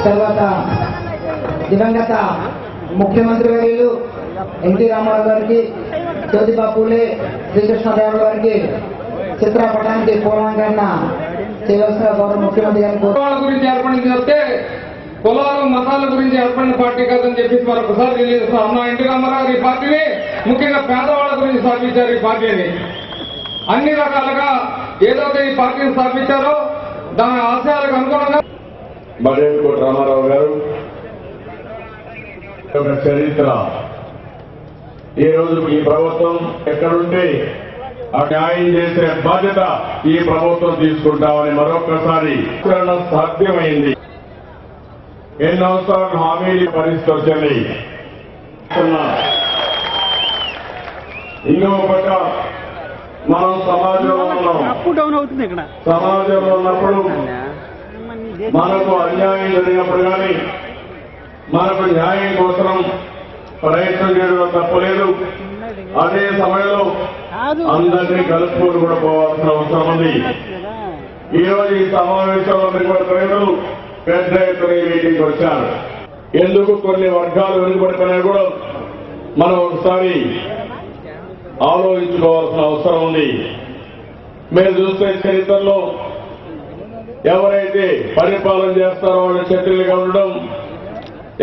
తర్వాత దివంగత ముఖ్యమంత్రి వర్యులు ఎన్టీ రామారావు గారికి, జ్యోతిబా పూలే, శ్రీకృష్ణదేవరాయలు గారికి చిత్రపటానికి పూర్వాంకరణ చేయవలసిన గౌరవ ముఖ్యమంత్రి గారికి గురించి ఏర్పడింది చెప్తే కులాలు మతాల గురించి ఏర్పడిన పార్టీ కాదని చెప్పేసి మరొకసారి తెలియజేస్తున్నాం. అన్న ఎన్టీ రామారావు ఈ పార్టీని ముఖ్యంగా పేదవాళ్ల గురించి స్థాపించారు. ఈ పార్టీని అన్ని రకాలుగా ఏదైతే ఈ పార్టీని స్థాపించారో దాని ఆశయాలకు అనుగుణంగా బడేటికోట రామారావు గారు ఒక చరిత్ర. ఈ రోజు ఈ ప్రభుత్వం ఎక్కడుంటే ఆ న్యాయం చేసే బాధ్యత ఈ ప్రభుత్వం తీసుకుంటామని మరొకసారి సాధ్యమైంది. ఎన్నో సార్లు హామీలు పరిస్థితి వచ్చింది. ఇంకో పక్క మనం సమాజంలో ఉన్నప్పుడు మనకు అన్యాయం జరిగినప్పుడు కానీ మనకు న్యాయం కోసం ప్రయత్నం చేయడం తప్పలేదు. అదే సమయంలో అందరినీ కలుపుకొని కూడా పోవాల్సిన అవసరం ఉంది. ఈ రోజు ఈ సమావేశంలో వెనుకబడిన పెద్ద ఎత్తున ఈ మీటింగ్ వచ్చారు. ఎందుకు కొన్ని వర్గాలు వెనుకబడిపోయినా కూడా మనం ఒకసారి ఆలోచించుకోవాల్సిన అవసరం ఉంది. మీరు చూస్తే చరిత్రలో ఎవరైతే పరిపాలన చేస్తారో వాళ్ళు క్షత్రియులుగా ఉండడం,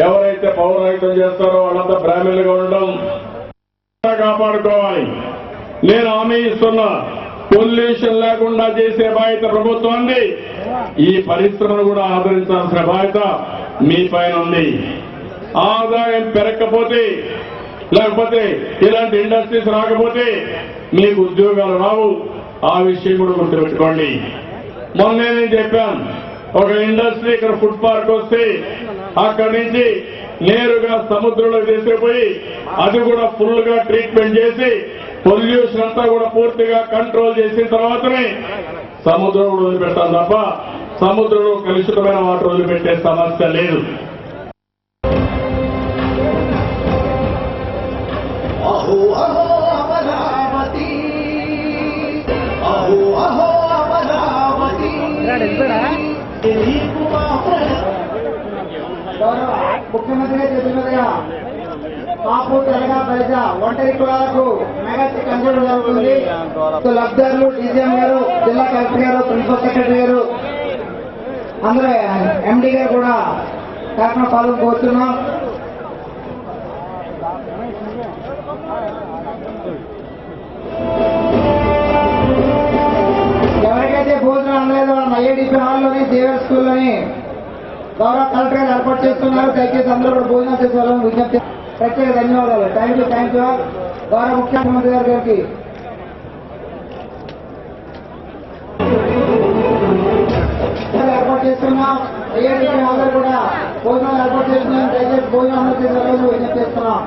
ఎవరైతే పౌరహితం చేస్తారో వాళ్ళంతా బ్రాహ్మణులుగా ఉండడం కాపాడుకోవాలి. నేను హామీ ఇస్తున్నా, పొల్యూషన్ లేకుండా చేసే బాధ్యత ప్రభుత్వాన్ని, ఈ పరిశ్రమను కూడా ఆదరించాల్సిన బాధ్యత మీ పైన ఉంది. ఆదాయం పెరగకపోతే లేకపోతే ఇలాంటి ఇండస్ట్రీస్ రాకపోతే మీకు ఉద్యోగాలు రావు. ఆ విషయం కూడా గుర్తుపెట్టుకోండి. మొన్నే నేను చెప్పాను, ఒక ఇండస్ట్రీ ఇక్కడ ఫుడ్ పార్క్ వస్తే అక్కడి నుంచి నేరుగా సముద్రంలో తీసుకుపోయి అది కూడా ఫుల్ గా ట్రీట్మెంట్ చేసి పొల్యూషన్ అంతా కూడా పూర్తిగా కంట్రోల్ చేసిన తర్వాతనే సముద్రం కూడా వదిలిపెడతాం తప్ప సముద్రంలో కలుషితమైన వాటర్ వదిలిపెట్టే సమస్య లేదు. ముఖ్యమంత్రి చెప్పినట్టుగా కాపు, తెలంగాణ ప్రజ ఒంటరి కులాలకు మెగా చెక్ జరుగుతుంది. లబ్ధిదారులు డీజీఎం గారు, జిల్లా కలెక్టర్ గారు, ప్రిన్సిపల్ సెక్రటరీ గారు, అందరూ ఎండీ గారు కూడా కార్యక్రమం పాల్గొనబోతున్నాం. ఎవరికైతే భోజనం అందలేదో వాళ్ళ ఐఏడీపీ హాల్లోని జేవర్ స్కూల్లోని గౌరవ కలెక్టర్ గారు ఏర్పాటు చేస్తున్నారు. దయచేసి అందరూ కూడా భోజనం చేసేవాళ్ళని విజ్ఞప్తి. ప్రత్యేక ధన్యవాదాలు. థ్యాంక్ యూ గౌరవ ముఖ్యమంత్రి గారికి. ఏర్పాటు చేస్తున్నాం. ఐఏడీపీ హాల్ కూడా భోజనాలు ఏర్పాటు చేస్తున్నాం. దయచేసి భోజనం చేసేవాళ్ళని విజ్ఞప్తి చేస్తున్నాం.